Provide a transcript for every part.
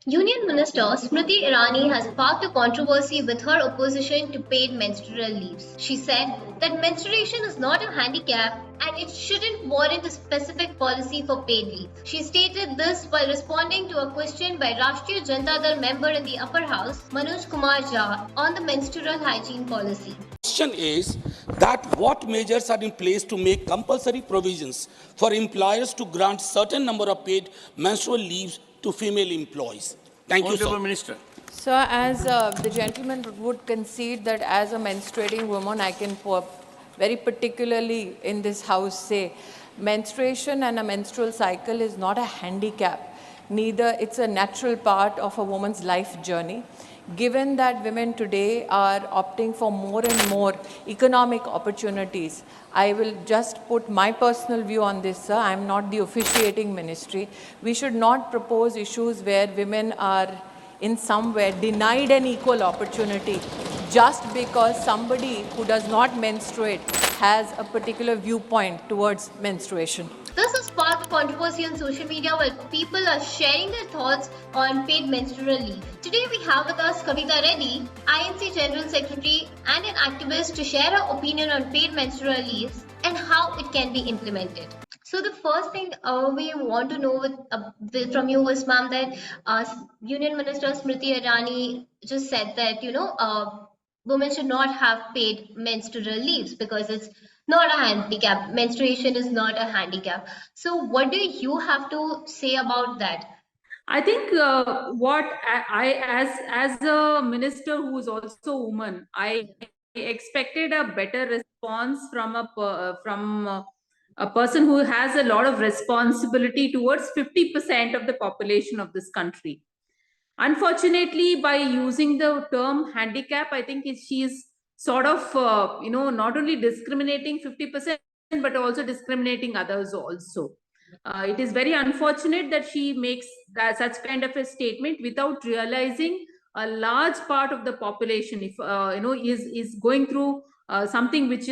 Union Minister Smriti Irani has sparked a controversy with her opposition to paid menstrual leaves. She said that menstruation is not a handicap and it shouldn't warrant a specific policy for paid leave. She stated this while responding to a question by Rashtriya Janata Dal member in the upper house, Manoj Kumar Jha, on the menstrual hygiene policy. Question is that what measures are in place to make compulsory provisions for employers to grant certain number of paid menstrual leaves to female employees? Thank you, sir. Minister. So as the gentleman would concede that as a menstruating woman, I can very particularly in this house say, menstruation and a menstrual cycle is not a handicap. Neither it's a natural part of a woman's life journey. Given that women today are opting for more and more economic opportunities, I will just put my personal view on this, sir. I'm not the officiating ministry. We should not propose issues where women are in some way denied an equal opportunity just because somebody who does not menstruate has a particular viewpoint towards menstruation. This has sparked controversy on social media where people are sharing their thoughts on paid menstrual leave. Today we have with us Kavitha Reddy, INC General Secretary and an activist, to share her opinion on paid menstrual leaves and how it can be implemented. So the first thing we want to know from you was, ma'am, that Union Minister Smriti Irani just said that, women should not have paid menstrual leaves because it's not a handicap. Menstruation is not a handicap. So what do you have to say about that? I think what I as a minister who is also a woman, I expected a better response from a person who has a lot of responsibility towards 50% of the population of this country. Unfortunately, by using the term handicap, I think she's sort of, not only discriminating 50%, but also discriminating others also. It is very unfortunate that she makes such kind of a statement without realizing a large part of the population, if is going through something which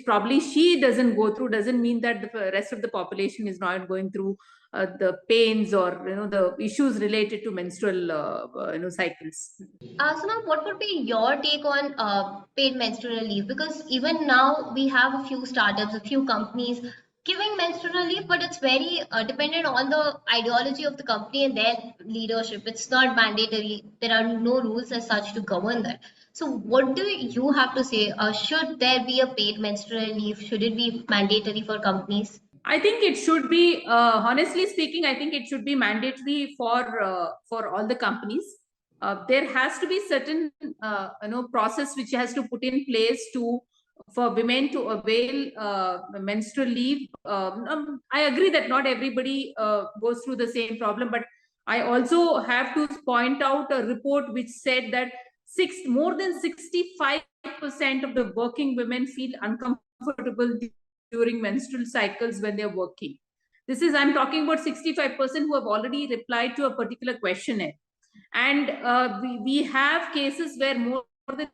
probably she doesn't go through, doesn't mean that the rest of the population is not going through the pains or the issues related to menstrual cycles. So now, what would be your take on paid menstrual leave? Because even now we have a few startups, a few companies giving menstrual leave, but it's very dependent on the ideology of the company and their leadership. It's not mandatory. There are no rules as such to govern that. So what do you have to say? Should there be a paid menstrual leave? Should it be mandatory for companies? I think it should be, honestly speaking, I think it should be mandatory for all the companies. There has to be certain process which has to put in place for women to avail menstrual leave. I agree that not everybody goes through the same problem, but I also have to point out a report which said that more than 65% of the working women feel uncomfortable during menstrual cycles when they're working. I'm talking about 65% who have already replied to a particular questionnaire. And we have cases where more than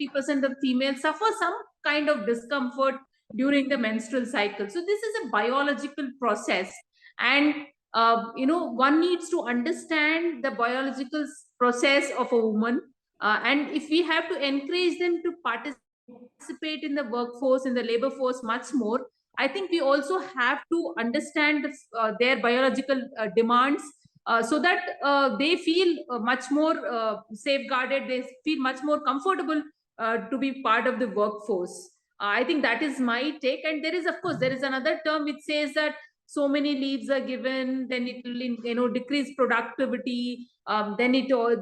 50% of females suffer some kind of discomfort during the menstrual cycle. So this is a biological process. And, one needs to understand the biological process of a woman. And if we have to encourage them to participate in the workforce, in the labor force much more, I think we also have to understand their biological demands so that they feel much more safeguarded, they feel much more comfortable to be part of the workforce. I think that is my take. And there is, of course, there is another term which says that so many leaves are given, then it will decrease productivity. Then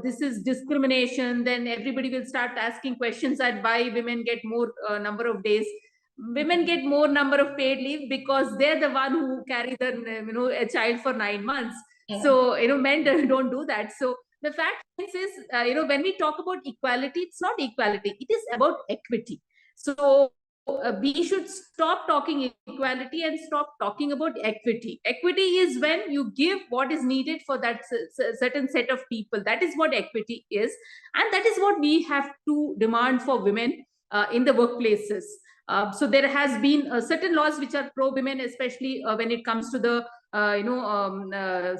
this is discrimination. Then everybody will start asking questions that why women get more number of days. Women get more number of paid leave because they're the one who carry a child for 9 months. Yeah. So men don't do that. So the fact is when we talk about equality, it's not equality, it is about equity. So we should stop talking equality and stop talking about equity. Equity is when you give what is needed for that certain set of people. That is what equity is. And that is what we have to demand for women in the workplaces. So there has been certain laws which are pro-women, especially when it comes to the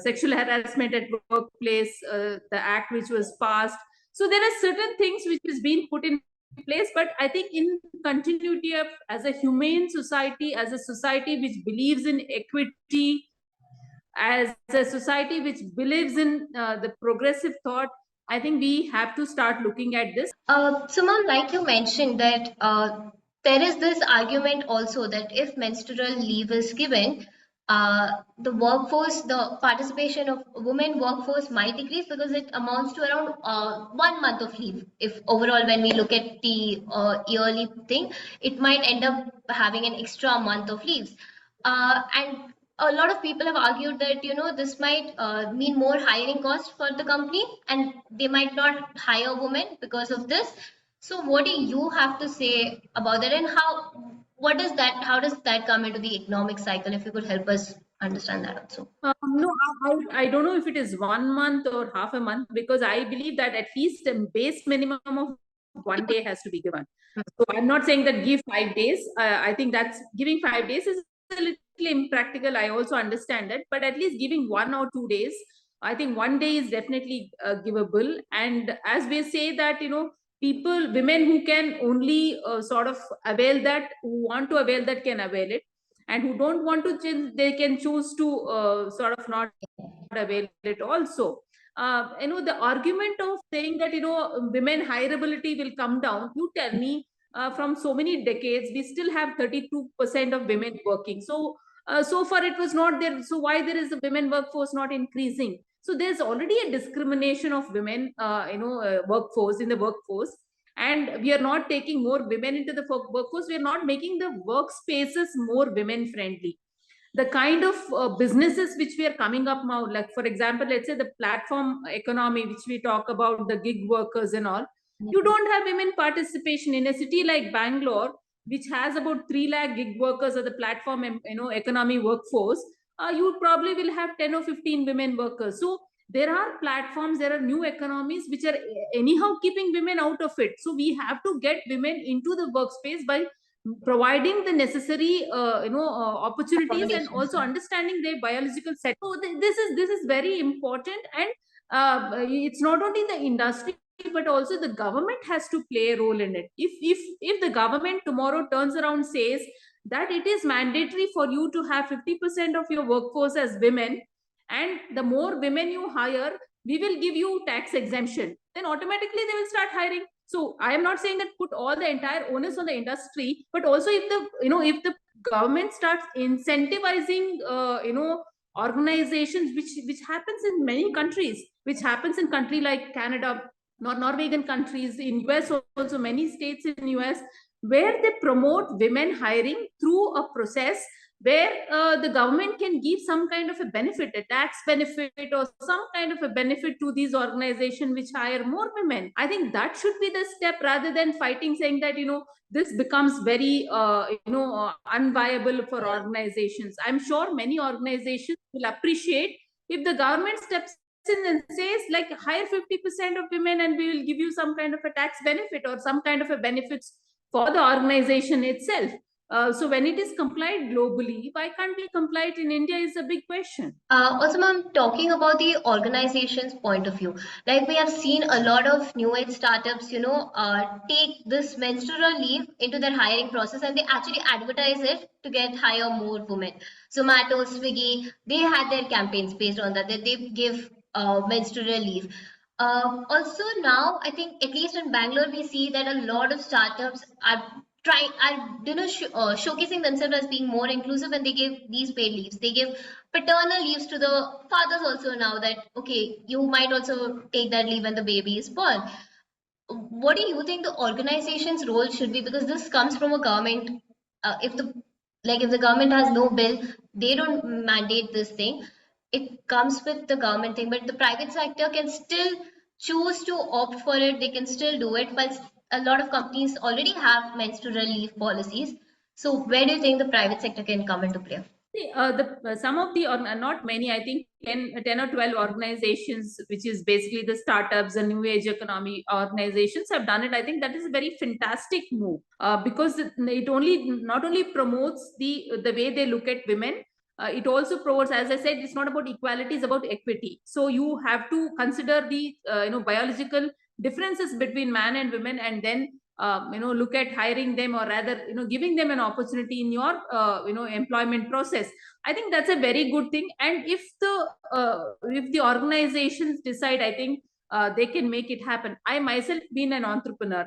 sexual harassment at workplace, the act which was passed. So there are certain things which is being put in place, but I think in continuity of as a humane society, as a society which believes in equity, as a society which believes in the progressive thought, I think we have to start looking at this. So, ma'am, like you mentioned that there is this argument also that if menstrual leave is given, the workforce, the participation of women workforce might decrease because it amounts to around 1 month of leave. If overall, when we look at the yearly thing, it might end up having an extra month of leaves. And a lot of people have argued that this might mean more hiring costs for the company and they might not hire women because of this. So what do you have to say about that, and how does that come into the economic cycle? If you could help us understand that also. No, I don't know if it is 1 month or half a month, because I believe that at least a base minimum of 1 day has to be given. So I'm not saying that give 5 days. I think that's giving 5 days is a little impractical. I also understand that, but at least giving 1 or 2 days, I think 1 day is definitely givable. And as we say that, women who can only sort of avail that, who want to avail that, can avail it, and who don't want to change, they can choose to sort of not avail it also. The argument of saying that women hireability will come down, you tell me, from so many decades we still have 32% of women working. So far it was not there, so why there is the women workforce not increasing? So there's already a discrimination of women workforce, in the workforce, and we are not taking more women into the workforce. We are not making the workspaces more women friendly. The kind of businesses which we are coming up now, like for example, let's say the platform economy which we talk about, the gig workers and all, you don't have women participation in a city like Bangalore, which has about 3 lakh gig workers, or the platform economy workforce. You probably will have 10 or 15 women workers. So there are platforms, there are new economies which are anyhow keeping women out of it. So we have to get women into the workspace by providing the necessary opportunities, and also understanding their biological set. So this is very important, and it's not only the industry but also the government has to play a role in it. If the government tomorrow turns around, says that it is mandatory for you to have 50% of your workforce as women, and the more women you hire, we will give you tax exemption, then automatically they will start hiring. So I am not saying that put all the entire onus on the industry, but also if the government starts incentivizing organizations, which happens in many countries, which happens in country like Canada, Norwegian countries, in US also, many states in US, where they promote women hiring through a process where the government can give some kind of a benefit, a tax benefit or some kind of a benefit to these organizations which hire more women. I think that should be the step, rather than fighting, saying that this becomes very unviable for organizations. I'm sure many organizations will appreciate if the government steps in and says, like, hire 50% of women and we will give you some kind of a tax benefit or some kind of a benefits for the organization itself. So when it is complied globally, why can't we comply it in India is a big question. Also, ma'am, talking about the organization's point of view, like we have seen a lot of new age startups, take this menstrual leave into their hiring process, and they actually advertise it to hire more women. Zomato, Swiggy, they had their campaigns based on that they give menstrual leave. Also now, I think at least in Bangalore, we see that a lot of startups are showcasing themselves as being more inclusive, and they give these paid leaves. They give paternal leaves to the fathers also now, that okay, you might also take that leave when the baby is born. What do you think the organization's role should be? Because this comes from a government. If the government has no bill, they don't mandate this thing. It comes with the government thing, but the private sector can still choose to opt for it. They can still do it, but a lot of companies already have menstrual leave policies. So where do you think the private sector can come into play? Some of the, not many, I think 10 or 12 organizations, which is basically the startups and new age economy organizations, have done it. I think that is a very fantastic move, because it not only promotes the way they look at women, it also promotes, as I said, it's not about equality, it's about equity. So you have to consider the biological differences between man and women, and then look at hiring them, or rather giving them an opportunity in your employment process. I think that's a very good thing. And if the organizations decide, I think they can make it happen. I myself been an entrepreneur.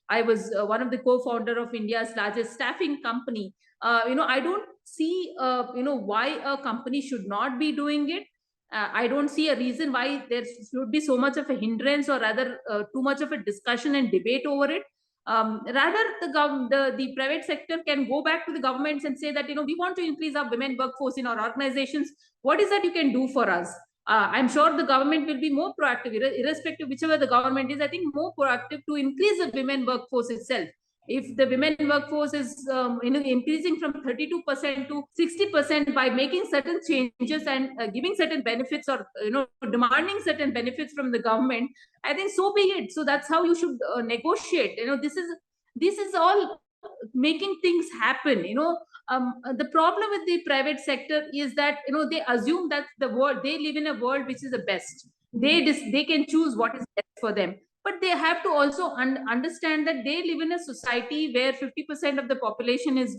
I was one of the co-founder of India's largest staffing company. I don't see why a company should not be doing it. I don't see a reason why there should be so much of a hindrance, or rather too much of a discussion and debate over it. Rather, the private sector can go back to the governments and say that we want to increase our women workforce in our organizations. What is that you can do for us? I'm sure the government will be more proactive, irrespective whichever the government is. I think more proactive to increase the women workforce itself. If the women workforce is increasing from 32% to 60% by making certain changes and giving certain benefits, or demanding certain benefits from the government, I think so be it. So that's how you should negotiate. This is all making things happen. The problem with the private sector is that they assume that the world they live in, a world which is the best. They can choose what is best for them, but they have to also understand that they live in a society where 50% of the population is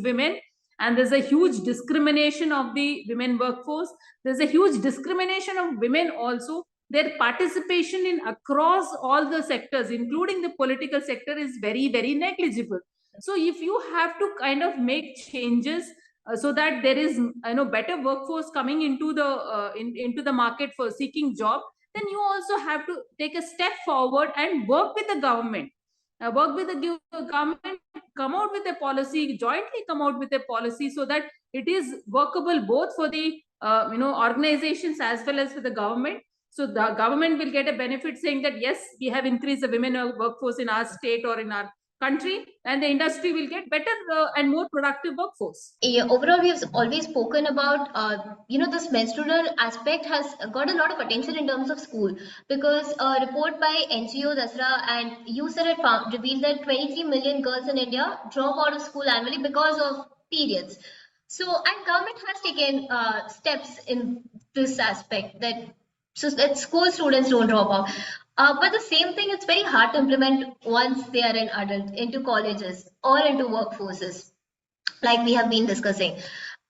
women, and there's a huge discrimination of the women workforce. There's a huge discrimination of women also. Their participation in across all the sectors, including the political sector, is very, very negligible. So if you have to kind of make changes so that there is better workforce coming into the market for seeking job, then you also have to take a step forward and work with the government. Work with the government, come out with a policy, jointly come out with a policy, so that it is workable both for the organizations as well as for the government. So the government will get a benefit saying that yes, we have increased the women workforce in our state or in our country, and the industry will get better and more productive workforce. Yeah, overall, we've always spoken about, this menstrual aspect has got a lot of attention in terms of school, because a report by NGO Dasra and USAID had revealed that 23 million girls in India drop out of school annually because of periods. So, and government has taken steps in this aspect, that school students don't drop out. But the same thing, it's very hard to implement once they are an adult into colleges or into workforces, like we have been discussing.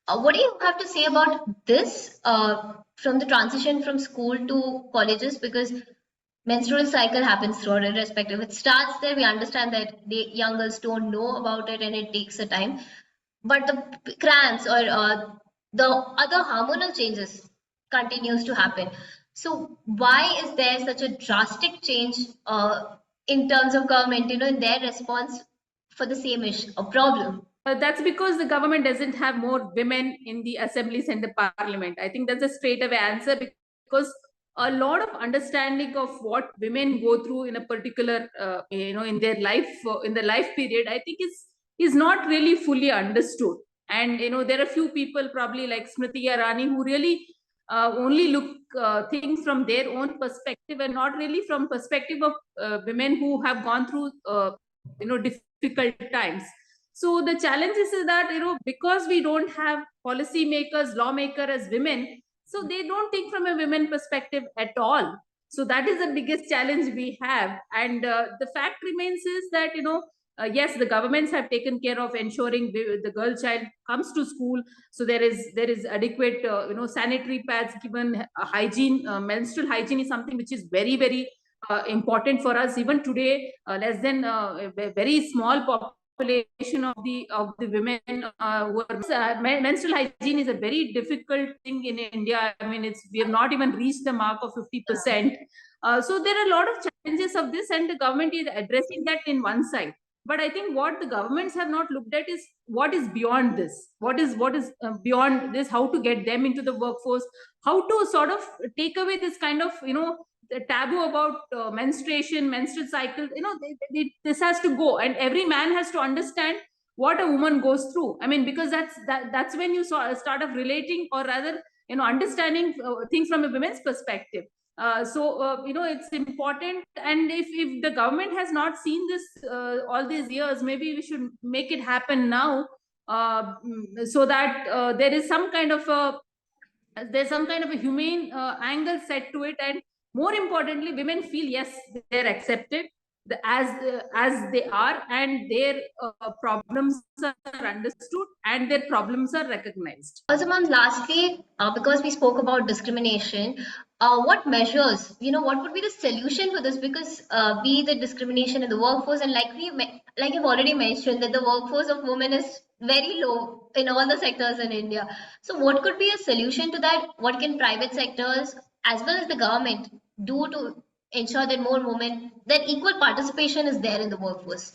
What do you have to say about this from the transition from school to colleges? Because menstrual cycle happens throughout, irrespective. It starts there. We understand that the young girls don't know about it and it takes a time. But the cramps or the other hormonal changes continues to happen. So why is there such a drastic change in terms of government, in their response for the same issue, a problem? That's because the government doesn't have more women in the assemblies and the parliament. I think that's a straight away answer, because a lot of understanding of what women go through in a particular, in their life, in the life period, I think is not really fully understood. And there are a few people, probably like Smriti Irani, who really only look things from their own perspective, and not really from perspective of women who have gone through difficult times. So the challenge is that because we don't have policy makers, lawmakers as women, so they don't think from a women perspective at all. So that is the biggest challenge we have. And the fact remains is that yes, the governments have taken care of ensuring the girl child comes to school. So there is adequate sanitary pads given. Hygiene, menstrual hygiene is something which is very, very important for us. Even today, less than a very small population of the women who are menstrual hygiene is a very difficult thing in India. I mean, we have not even reached the mark of 50%. So there are a lot of challenges of this, and the government is addressing that in one side. But I think what the governments have not looked at is what is beyond this. What is beyond this? How to get them into the workforce? How to sort of take away this kind of the taboo about menstruation, menstrual cycle. This has to go, and every man has to understand what a woman goes through. I mean, because that's when you start of relating, or rather understanding things from a woman's perspective. It's important, and if the government has not seen this all these years, maybe we should make it happen now, so that there is some kind of a humane angle set to it, and more importantly, women feel yes, they're accepted as they are, and their problems are understood and their problems are recognized. Also, ma'am, lastly, because we spoke about discrimination, what measures, what would be the solution for this? Because be the discrimination in the workforce, and like you've already mentioned, that the workforce of women is very low in all the sectors in India. So, what could be a solution to that? What can private sectors as well as the government do to ensure that more women, that equal participation is there in the workforce?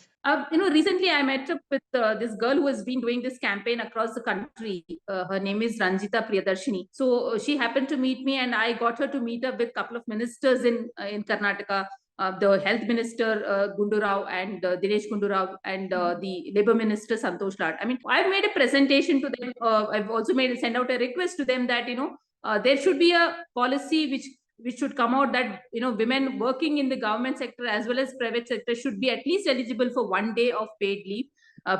Recently I met up with this girl who has been doing this campaign across the country. Her name is Ranjita Priyadarshini. So she happened to meet me, and I got her to meet up with a couple of ministers in Karnataka, the health minister Gundu Rao and Dinesh Gundu Rao, and the labor minister Santosh Lad. I mean, I've made a presentation to them. I've also sent out a request to them that there should be a policy which should come out that women working in the government sector as well as private sector should be at least eligible for 1 day of paid leave,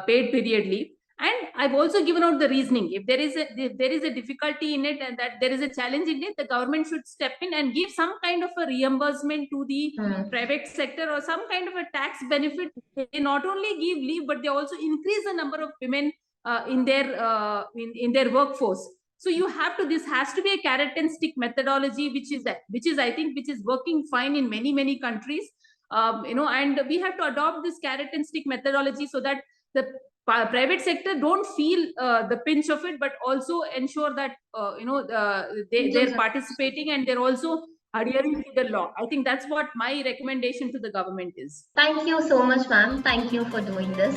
paid period leave. And I've also given out the reasoning. If there is a difficulty in it and that there is a challenge in it, the government should step in and give some kind of a reimbursement to the private sector, or some kind of a tax benefit. They not only give leave, but they also increase the number of women in their workforce. So this has to be a carrot and stick methodology, which is working fine in many countries. And we have to adopt this carrot and stick methodology so that the private sector don't feel the pinch of it, but also ensure that they're participating and they're also adhering to the law. I think that's what my recommendation to the government is. Thank you so much, ma'am. Thank you for doing this.